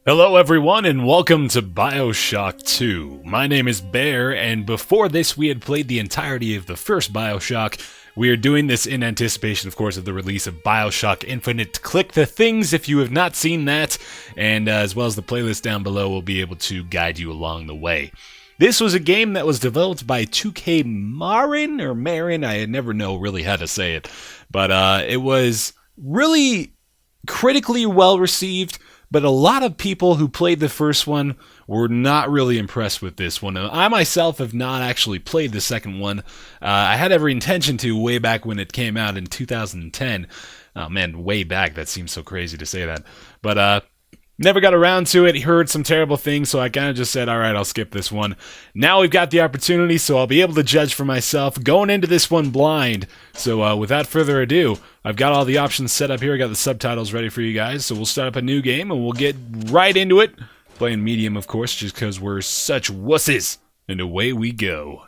Hello everyone and welcome to Bioshock 2. My name is Baer, and before this we had played the entirety of the first Bioshock. We are doing this in anticipation, of course, of the release of Bioshock Infinite. Click the things if you have not seen that, and as well as the playlist down below will be able to guide you along the way. This was a game that was developed by 2K Marin, I never know really how to say it, but it was really critically well received. But a lot of people who played the first one were not really impressed with this one. I myself have not actually played the second one. I had every intention to way back when it came out in 2010. Oh man, way back. That seems so crazy to say that. But never got around to it. Heard some terrible things, so I kind of just said, alright, I'll skip this one. Now we've got the opportunity, so I'll be able to judge for myself. Going into this one blind. So without further ado, I've got all the options set up here. I got the subtitles ready for you guys, so we'll start up a new game and we'll get right into it. Playing medium, of course, just because we're such wusses. And away we go.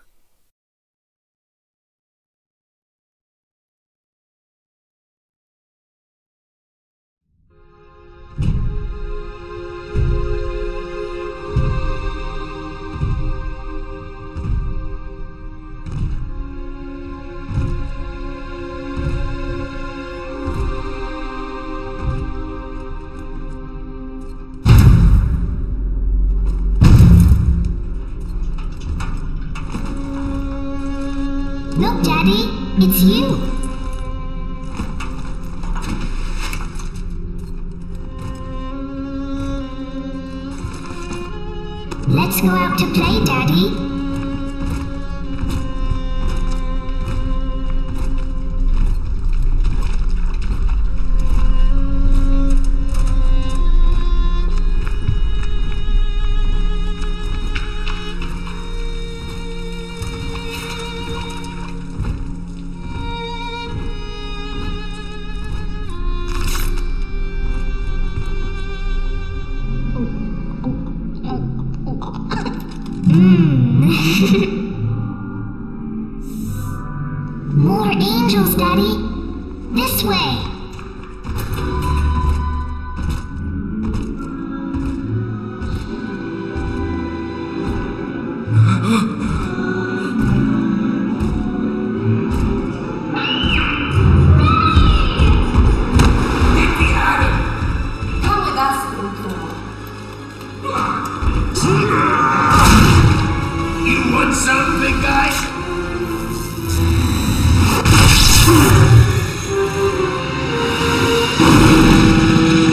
Look, Daddy, it's you. Let's go out to play, Daddy. More angels, Daddy. This way. Come with us, little You want some, big guy?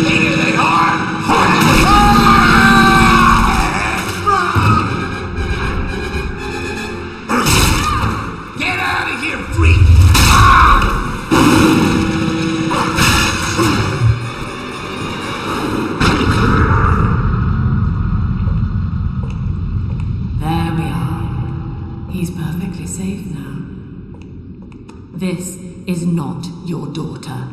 Bigger they are, harder they are! Get out of here, freak! There we are. He's perfectly safe now. This is not your daughter.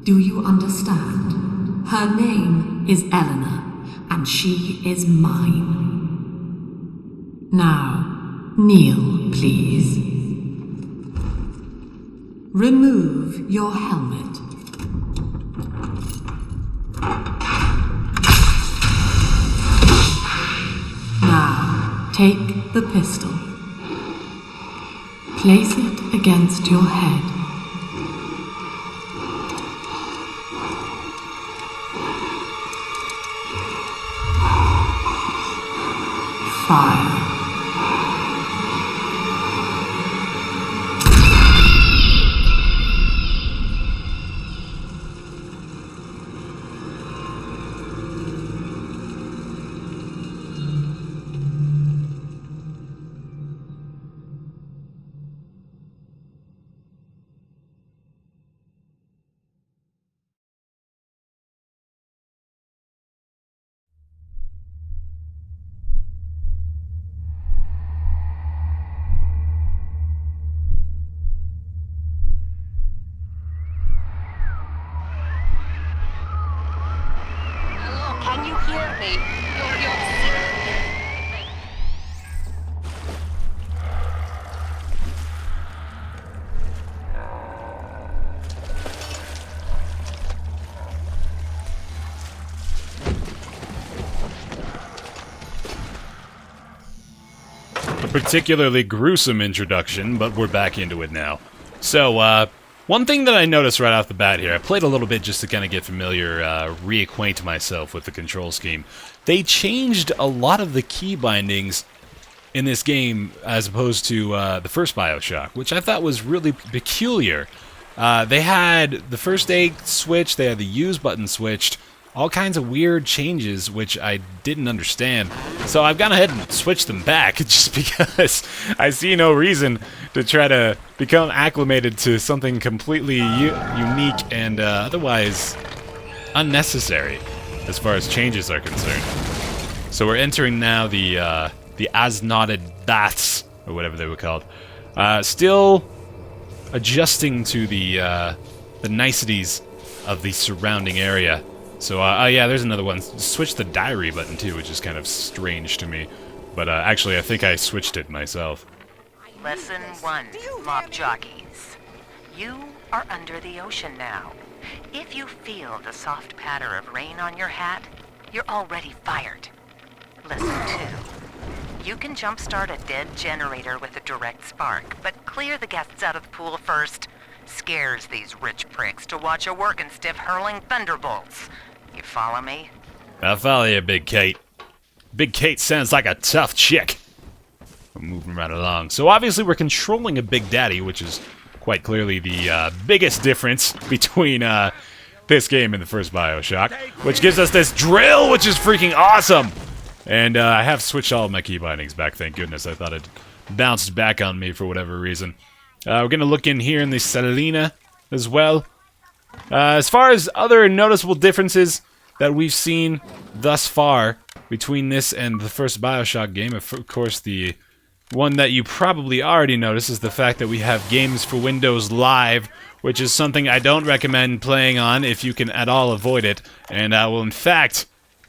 Do you understand? Her name is Eleanor, and she is mine. Now, kneel, please. Remove your helmet. Now, take the pistol. Place it against your head. Fire. Can you hear me? You're particularly gruesome introduction, but we're back into it now. So, one thing that I noticed right off the bat here, I played a little bit just to kind of get familiar, reacquaint myself with the control scheme. They changed a lot of the key bindings in this game as opposed to the first Bioshock, which I thought was really peculiar. They had the first A switched, they had the use button switched, all kinds of weird changes which I didn't understand. So I've gone ahead and switched them back just because I see no reason to try to become acclimated to something completely unique and otherwise unnecessary as far as changes are concerned. So we're entering now the as-knotted baths, or whatever they were called. Still adjusting to the niceties of the surrounding area. So, yeah, there's another one. Switch the diary button, too, which is kind of strange to me. But, actually, I think I switched it myself. Lesson 1, mob jockeys. You are under the ocean now. If you feel the soft patter of rain on your hat, you're already fired. Lesson 2. You can jumpstart a dead generator with a direct spark, but clear the guests out of the pool first. Scares these rich pricks to watch a working stiff hurling thunderbolts. You follow me? I follow you, Big Kate. Big Kate sounds like a tough chick. We're moving right along. So obviously we're controlling a Big Daddy, which is quite clearly the biggest difference between this game and the first Bioshock, which gives us this drill, which is freaking awesome. And I have switched all of my key bindings back, thank goodness. I thought it bounced back on me for whatever reason. We're going to look in here in the Salina as well. As far as other noticeable differences that we've seen thus far between this and the first Bioshock game, of course the one that you probably already noticed is the fact that we have games for Windows Live, which is something I don't recommend playing on if you can at all avoid it. And I will in fact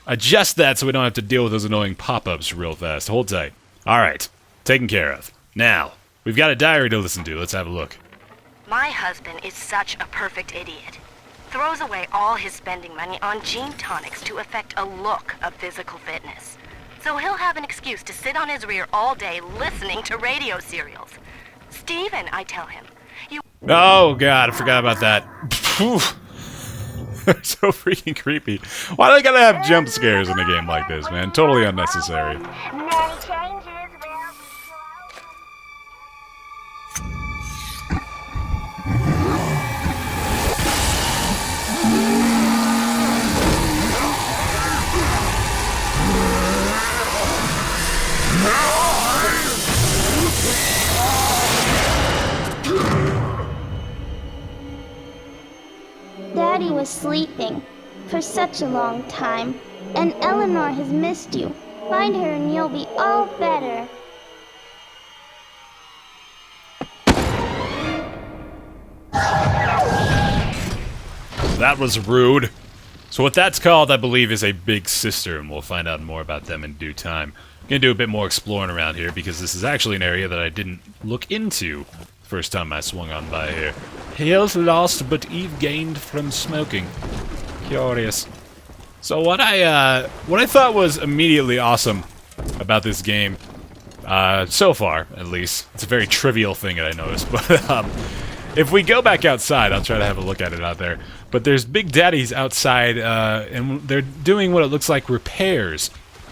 adjust that so we don't have to deal with those annoying pop-ups real fast. Hold tight. Alright, taken care of. Now, we've got a diary to listen to. Let's have a look. My husband is such a perfect idiot. Throws away all his spending money on gene tonics to affect a look of physical fitness. So he'll have an excuse to sit on his rear all day listening to radio serials. Steven, I tell him, you... Oh god, I forgot about that. They're so freaking creepy. Why do they gotta have jump scares in a game like this, man? Totally unnecessary. Many changes will be Daddy was sleeping for such a long time, and Eleanor has missed you. Find her and you'll be all better. That was rude. So what that's called, I believe, is a big sister, and we'll find out more about them in due time. I'm gonna do a bit more exploring around here, because this is actually an area that I didn't look into the first time I swung on by here. Health lost, but Eve gained from smoking. Curious. So what I thought was immediately awesome about this game, so far at least, it's a very trivial thing that I noticed, but if we go back outside, I'll try to have a look at it out there. But there's big daddies outside, and they're doing what it looks like repairs.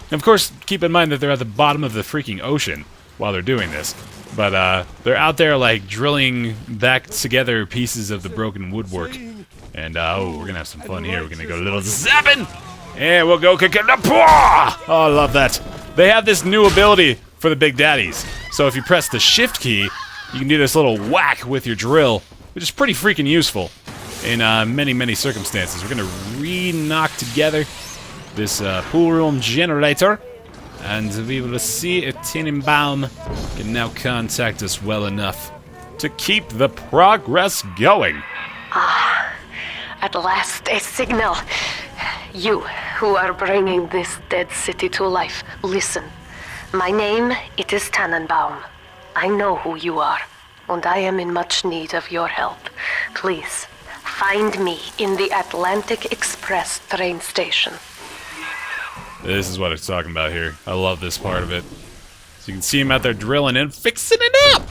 And of course, keep in mind that they're at the bottom of the freaking ocean while they're doing this. But they're out there like drilling back together pieces of the broken woodwork. And oh, we're gonna have some fun here. We're gonna go a little zapping, and we'll go kick it up. Oh, I love that. They have this new ability for the big daddies. So if you press the shift key, you can do this little whack with your drill, which is pretty freaking useful in many circumstances. We're gonna re-knock together this pool room generator, and we will see if Tenenbaum can now contact us well enough to keep the progress going. At last, a signal. You, who are bringing this dead city to life, listen. My name, it is Tannenbaum. I know who you are, and I am in much need of your help. Please, find me in the Atlantic Express train station. This is what it's talking about here. I love this part of it. So you can see him out there drilling and fixing it up!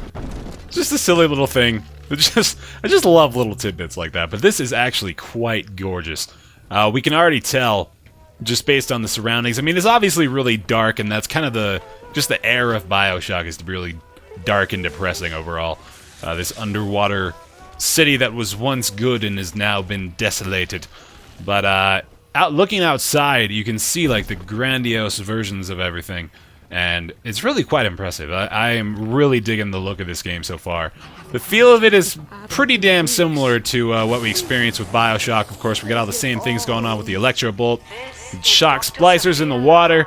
Just a silly little thing. I just love little tidbits like that, but this is actually quite gorgeous. We can already tell, just based on the surroundings. I mean, it's obviously really dark, and that's kind of just the air of Bioshock is really dark and depressing overall. This underwater city that was once good and has now been desolated. But looking outside, you can see like the grandiose versions of everything, and it's really quite impressive. I am really digging the look of this game so far. The feel of it is pretty damn similar to what we experienced with Bioshock. Of course, we got all the same things going on with the Electro Bolt, shock splicers in the water,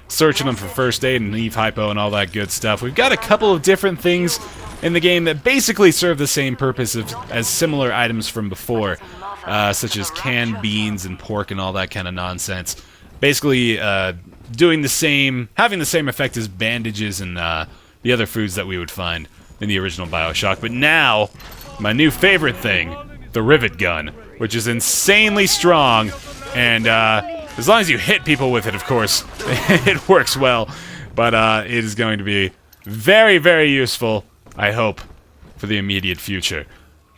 searching them for first aid and leave hypo and all that good stuff. We've got a couple of different things in the game that basically serve the same purpose as similar items from before, such as canned beans and pork and all that kind of nonsense. Basically, having the same effect as bandages and the other foods that we would find in the original Bioshock. But now, my new favorite thing, the rivet gun, which is insanely strong, and as long as you hit people with it, of course, it works well. But it is going to be very, very useful, I hope, for the immediate future.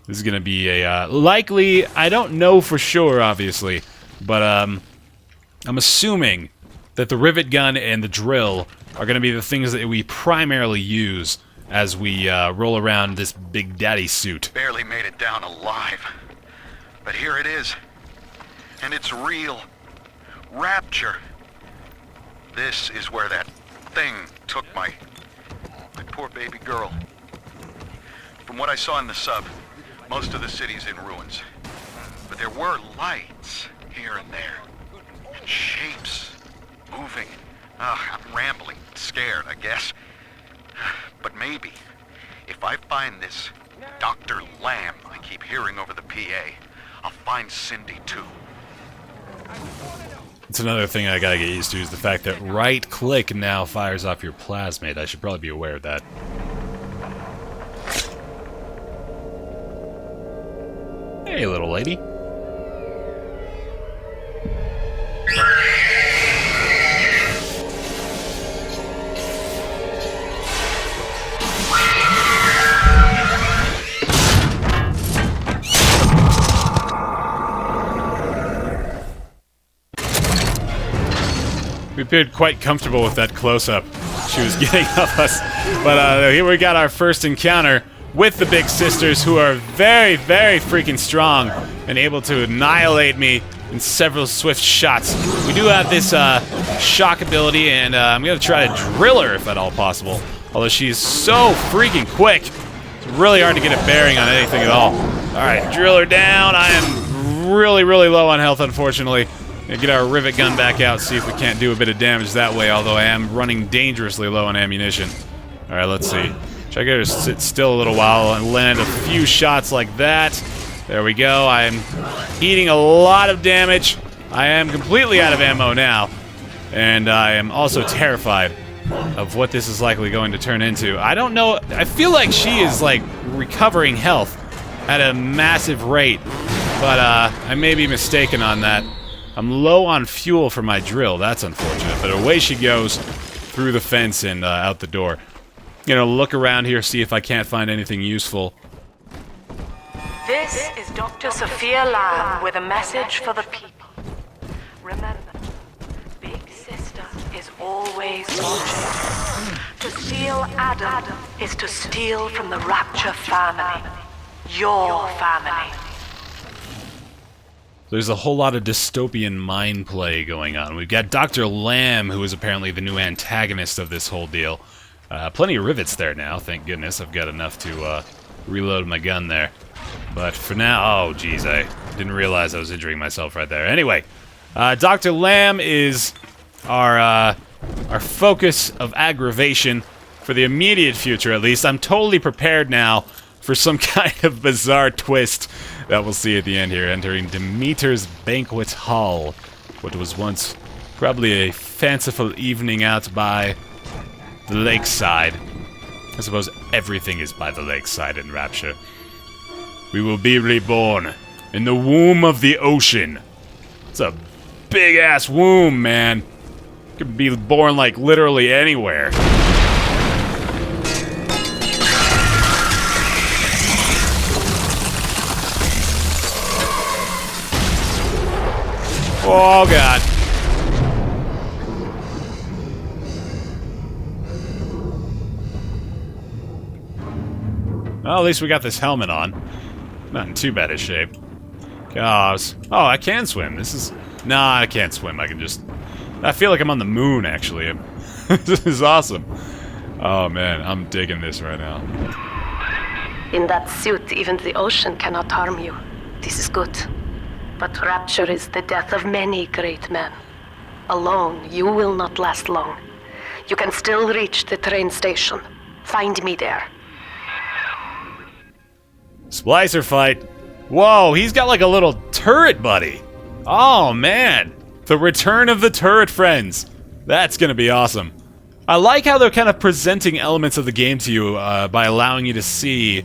This is going to be a likely, I don't know for sure, obviously, but I'm assuming that the rivet gun and the drill are going to be the things that we primarily use as we roll around this Big Daddy suit. Barely made it down alive. But here it is. And it's real. Rapture. This is where that thing took my poor baby girl. From what I saw in the sub, most of the city's in ruins. But there were lights here and there. And shapes moving. I'm rambling, scared, I guess. But maybe, if I find this Dr. Lamb I keep hearing over the PA, I'll find Cindy too. It's another thing I gotta get used to is the fact that right click now fires off your plasmid. I should probably be aware of that. Hey, little lady. We appeared quite comfortable with that close-up she was getting of us. But here we got our first encounter with the Big Sisters, who are very, very freaking strong and able to annihilate me in several swift shots. We do have this shock ability, and I'm going to try to drill her if at all possible. Although she's so freaking quick, it's really hard to get a bearing on anything at all. Alright, drill her down. I am really, really low on health, unfortunately. Gonna get our rivet gun back out, see if we can't do a bit of damage that way, although I am running dangerously low on ammunition. Alright, let's see. Should I get her to sit still a little while and land a few shots like that? There we go. I am eating a lot of damage. I am completely out of ammo now. And I am also terrified of what this is likely going to turn into. I don't know. I feel like she is, like, recovering health at a massive rate. But I may be mistaken on that. I'm low on fuel for my drill. That's unfortunate. But away she goes through the fence and out the door. You know, look around here, see if I can't find anything useful. This is Dr. Sophia Lamb with a message for the people. Remember, Big Sister is always watching. To steal Adam is to steal from the Rapture family. Your family. There's a whole lot of dystopian mind play going on. We've got Dr. Lamb, who is apparently the new antagonist of this whole deal. Plenty of rivets there now, thank goodness. I've got enough to reload my gun there. But for now, oh geez, I didn't realize I was injuring myself right there. Anyway, Dr. Lamb is our focus of aggravation for the immediate future, at least. I'm totally prepared now for some kind of bizarre twist that we'll see at the end here. Entering Demeter's Banquet Hall, what was once probably a fanciful evening out by the lakeside. I suppose everything is by the lakeside in Rapture. We will be reborn in the womb of the ocean. It's a big-ass womb, man. Could be born, like, literally anywhere. Oh, God. Well, at least we got this helmet on. Not in too bad a shape. Gosh. Oh, I can swim. This is... Nah, I can't swim. I can just... I feel like I'm on the moon, actually. This is awesome. Oh, man. I'm digging this right now. In that suit, even the ocean cannot harm you. This is good. But rapture is the death of many great men. Alone, you will not last long. You can still reach the train station. Find me there. Splicer fight. Whoa, he's got like a little turret buddy. Oh, man. The return of the turret friends. That's gonna be awesome. I like how they're kind of presenting elements of the game to you by allowing you to see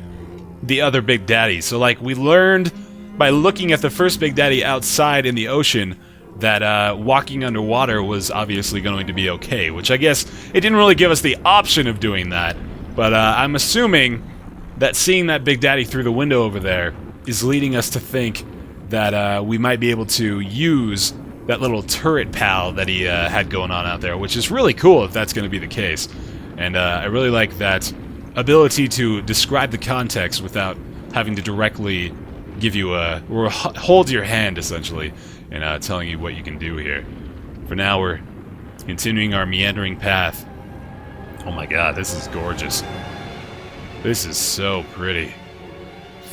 the other Big Daddies. So, like, we learned by looking at the first Big Daddy outside in the ocean that walking underwater was obviously going to be okay, which I guess it didn't really give us the option of doing that. But I'm assuming that seeing that Big Daddy through the window over there is leading us to think that we might be able to use that little turret pal that he had going on out there, which is really cool if that's going to be the case. And I really like that ability to describe the context without having to directly give you a... or hold your hand, essentially, and telling you what you can do here. For now, we're continuing our meandering path. Oh my god, this is gorgeous. This is so pretty.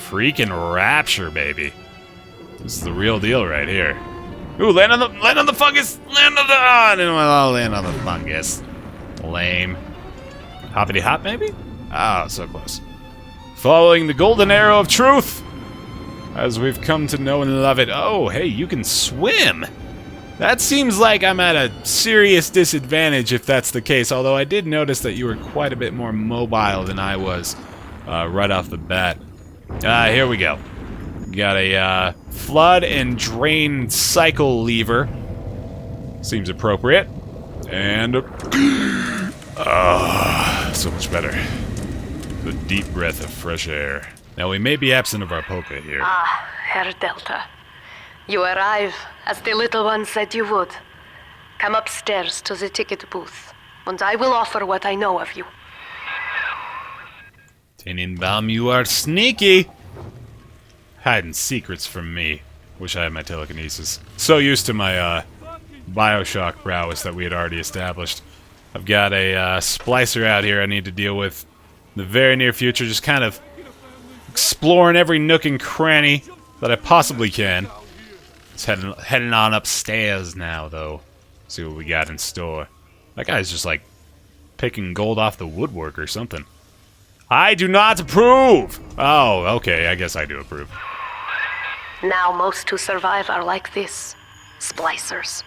Freaking rapture, baby. This is the real deal right here. Ooh, land on the fungus! Land on the... I'll land on the fungus. Lame. Hoppity hop, maybe? Ah, so close. Following the golden arrow of truth! As we've come to know and love it. Oh, hey, you can swim! That seems like I'm at a serious disadvantage if that's the case, although I did notice that you were quite a bit more mobile than I was right off the bat. Here we go. Got a flood and drain cycle lever. Seems appropriate. And... so much better. The deep breath of fresh air. Now, we may be absent of our polka here. Ah, Herr Delta. You arrive, as the little one said you would. Come upstairs to the ticket booth, and I will offer what I know of you. Tenenbaum, you are sneaky! Hiding secrets from me. Wish I had my telekinesis. So used to my, Bioshock prowess that we had already established. I've got a, splicer out here I need to deal with in the very near future, just kind of exploring every nook and cranny that I possibly can. It's heading on upstairs now, though. See what we got in store. That guy's just, like, picking gold off the woodwork or something. I do not approve! Oh, okay, I guess I do approve. Now most who survive are like this. Splicers.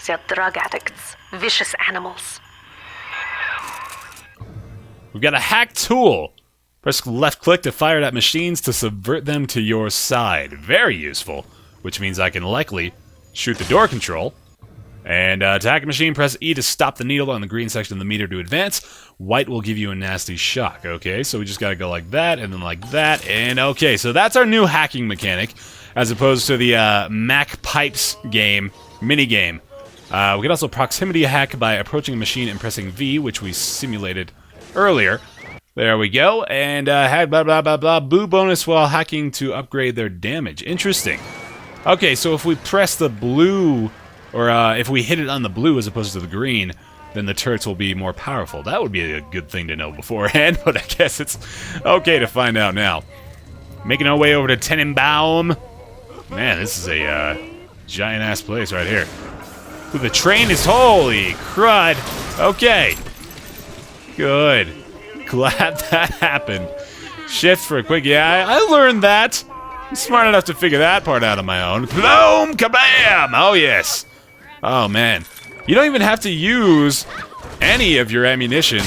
They're drug addicts. Vicious animals. We've got a hack tool. Press left click to fire at machines to subvert them to your side. Very useful. Which means I can likely shoot the door control. And to hack a machine, press E to stop the needle on the green section of the meter to advance. White will give you a nasty shock. Okay, so we just gotta go like that, and then like that, and okay. So that's our new hacking mechanic, as opposed to the Mac Pipes game, mini-game. We can also proximity hack by approaching a machine and pressing V, which we simulated earlier. There we go, and hack blah blah blah blah, boo bonus while hacking to upgrade their damage. Interesting. Okay, so if we press the blue, or if we hit it on the blue as opposed to the green, then the turrets will be more powerful. That would be a good thing to know beforehand, but I guess it's okay to find out now. Making our way over to Tenenbaum. Man, this is a giant-ass place right here. Ooh, the train is... Holy crud! Okay. Good. Glad that happened. Shift for a quick... Yeah, I learned that. I'm smart enough to figure that part out on my own. Boom! Kabam! Oh, yes. Oh, man. You don't even have to use any of your ammunition.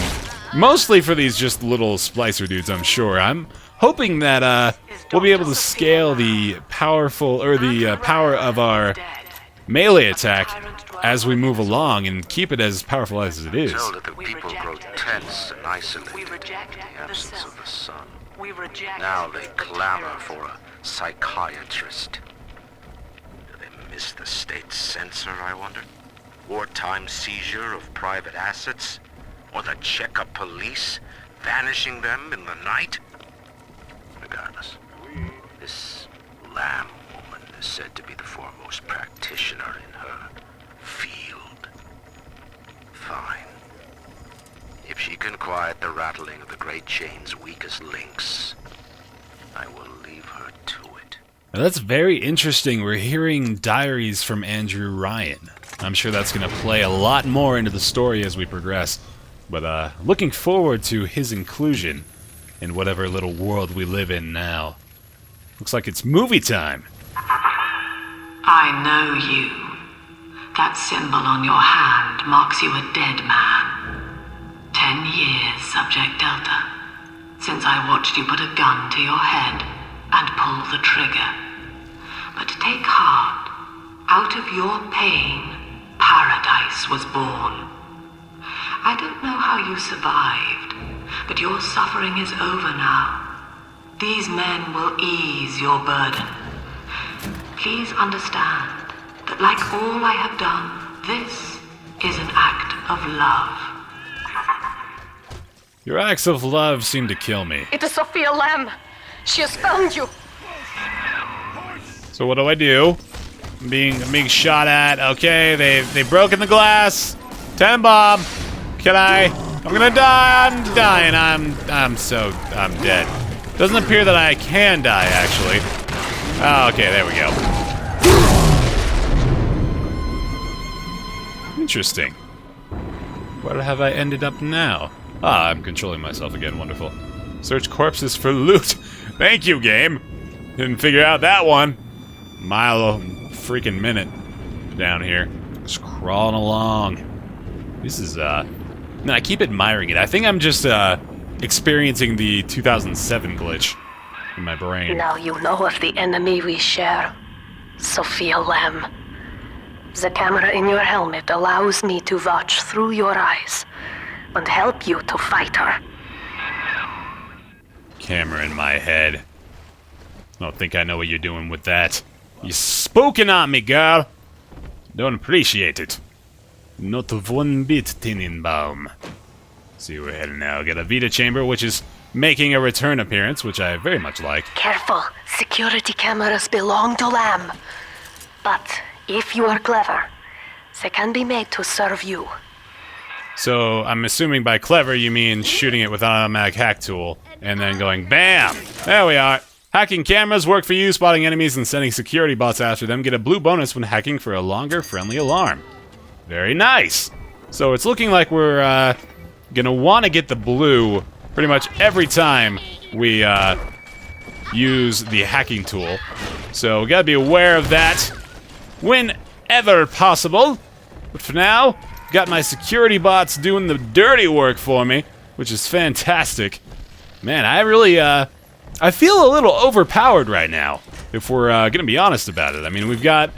Mostly for these just little splicer dudes, I'm sure. I'm hoping that we'll be able to scale the powerful, or the power of our melee attack as we move along and keep it as powerful as it is. Tell that the people grow tense and isolated in the absence of the sun. Now they clamor for a psychiatrist. Do they this the state's censor, I wonder? Wartime seizure of private assets? Or the checkup police vanishing them in the night? Regardless, this Lamb woman is said to be the foremost practitioner in her field. Fine. If she can quiet the rattling of the Great Chain's weakest links, I will leave her to it. Now that's very interesting. We're hearing diaries from Andrew Ryan. I'm sure that's going to play a lot more into the story as we progress. But looking forward to his inclusion in whatever little world we live in now. Looks like it's movie time. I know you. That symbol on your hand marks you a dead man. 10 years, Subject Delta, since I watched you put a gun to your head and pull the trigger. But take heart. Out of your pain, paradise was born. I don't know how you survived, but your suffering is over now. These men will ease your burden. Please understand that like all I have done, this is an act of love. Your acts of love seem to kill me. It is Sophia Lamb. She has found you. So what do? I'm being shot at. Okay, they've broken the glass. Time bomb. Can I? I'm gonna die. I'm dying. I'm dead. Doesn't appear that I can die, actually. Oh, okay, there we go. Interesting. Where have I ended up now? Ah, I'm controlling myself again. Wonderful. Search corpses for loot. Thank you, game. Didn't figure out that one. Mile freaking minute down here. Just crawling along. This is, no, I keep admiring it. I think I'm just, experiencing the 2007 glitch in my brain. Now you know of the enemy we share, Sophia Lamb. The camera in your helmet allows me to watch through your eyes and help you to fight her. Camera in my head. Don't think I know what you're doing with that. You're spooking on me, girl. Don't appreciate it. Not one bit, Tenenbaum. See where we're heading now. Got a Vita chamber, which is making a return appearance, which I very much like. Careful. Security cameras belong to Lamb. But if you are clever, they can be made to serve you. So I'm assuming by clever you mean shooting it with an automatic hack tool and then going BAM! There we are. Hacking cameras work for you, spotting enemies and sending security bots after them. Get a blue bonus when hacking for a longer friendly alarm. Very nice. So it's looking like we're gonna want to get the blue pretty much every time we use the hacking tool. So we gotta be aware of that whenever possible. But for now, got my security bots doing the dirty work for me, which is fantastic. Man, I really, I feel a little overpowered right now, if we're gonna be honest about it. I mean, we've got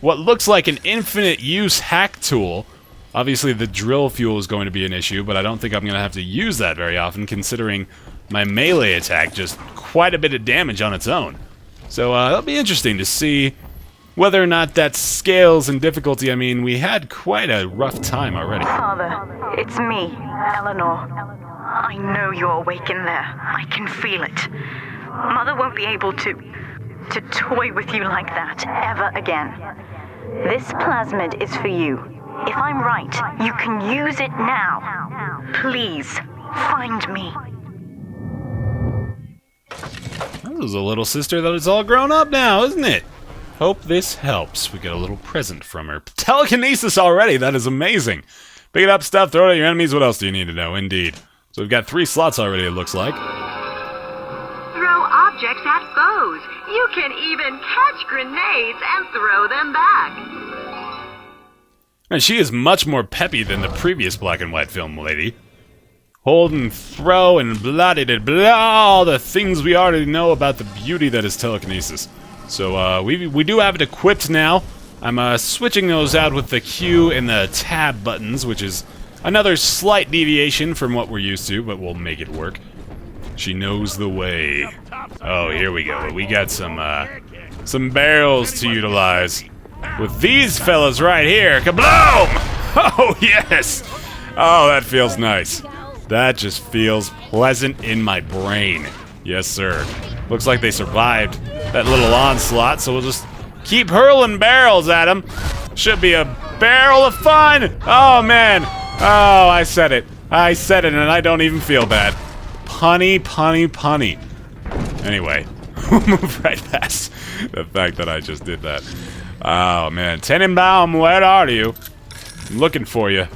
what looks like an infinite use hack tool. Obviously, the drill fuel is going to be an issue, but I don't think I'm gonna have to use that very often, considering my melee attack just quite a bit of damage on its own. So, that'll be interesting to see whether or not that scales in difficulty. I mean, we had quite a rough time already. Father, it's me, Eleanor. I know you're awake in there. I can feel it. Mother won't be able to toy with you like that ever again. This plasmid is for you. If I'm right, you can use it now. Please, find me. That was a little sister that is all grown up now, isn't it? Hope this helps. We got a little present from her. Telekinesis already, that is amazing. Pick it up, stuff, throw it at your enemies. What else do you need to know? Indeed. So we've got 3 slots already, it looks like. Throw objects at foes. You can even catch grenades and throw them back. And she is much more peppy than the previous black and white film lady. Hold and throw and blah-de-de-blah, all the things we already know about the beauty that is telekinesis. So we do have it equipped now. I'm switching those out with the Q and the tab buttons, which is another slight deviation from what we're used to, but we'll make it work. She knows the way. Oh, here we go. We got some barrels to utilize. with these fellas right here. Kabloom! Oh, yes! Oh, that feels nice. That just feels pleasant in my brain. Yes, sir. Looks like they survived that little onslaught, so we'll just keep hurling barrels at them. Should be a barrel of fun! Oh, man. Oh, I said it. I said it, and I don't even feel bad. Punny, punny, punny. Anyway, we'll move right past the fact that I just did that. Oh, man. Tenenbaum, where are you? I'm looking for you.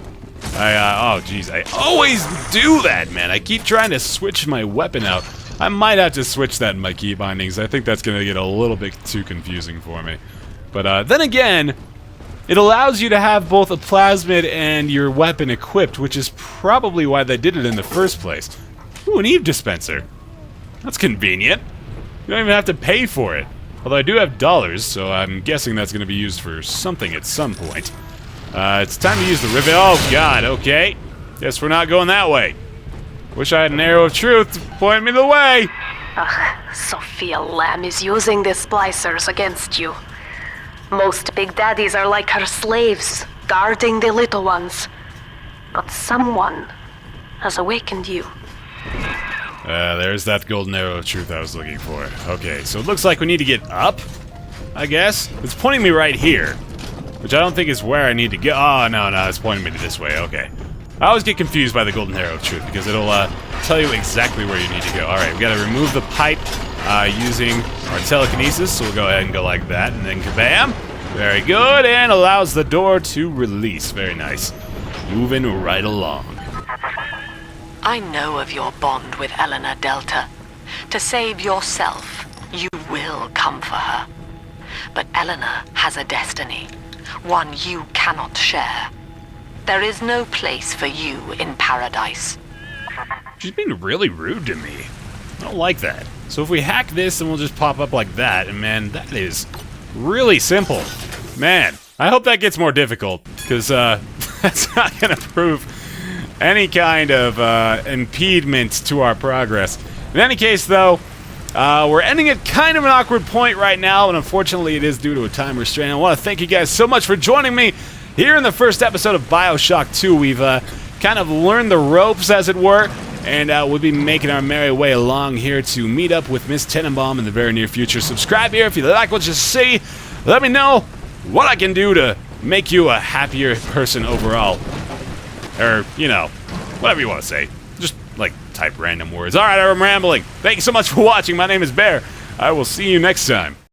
Oh, jeez. I always do that, man. I keep trying to switch my weapon out. I might have to switch that in my key bindings. I think that's going to get a little bit too confusing for me. But then again, it allows you to have both a plasmid and your weapon equipped, which is probably why they did it in the first place. Ooh, an Eve dispenser. That's convenient. You don't even have to pay for it. Although I do have dollars, so I'm guessing that's going to be used for something at some point. It's time to use the rivet. Oh, God, okay. Guess we're not going that way. Wish I had an arrow of truth to point me the way. Sophia Lamb is using the splicers against you. Most big daddies are like her slaves, guarding the little ones. But someone has awakened you. There's that golden arrow of truth I was looking for. Okay, so it looks like we need to get up, I guess. It's pointing me right here, which I don't think is where I need to go. Oh, no, it's pointing me to this way. Okay. I always get confused by the golden arrow of truth because it'll tell you exactly where you need to go. All right, we got to remove the pipe using our telekinesis, so we'll go ahead and go like that, and then kabam! Very good, and allows the door to release. Very nice. Moving right along. I know of your bond with Eleanor Delta. To save yourself, you will come for her. But Eleanor has a destiny, one you cannot share. There is no place for you in paradise. She's being really rude to me. I don't like that. So if we hack this, then we'll just pop up like that, and man, that is really simple. Man, I hope that gets more difficult, because that's not going to prove any kind of impediment to our progress. In any case, though, we're ending at kind of an awkward point right now, and unfortunately it is due to a time restraint. I want to thank you guys so much for joining me here in the first episode of Bioshock 2. We've kind of learned the ropes, as it were, and we'll be making our merry way along here to meet up with Miss Tenenbaum in the very near future. Subscribe here if you like what you see. Let me know what I can do to make you a happier person overall. Or, you know, whatever you want to say. Just, like, type random words. Alright, I'm rambling. Thank you so much for watching. My name is Baer. I will see you next time.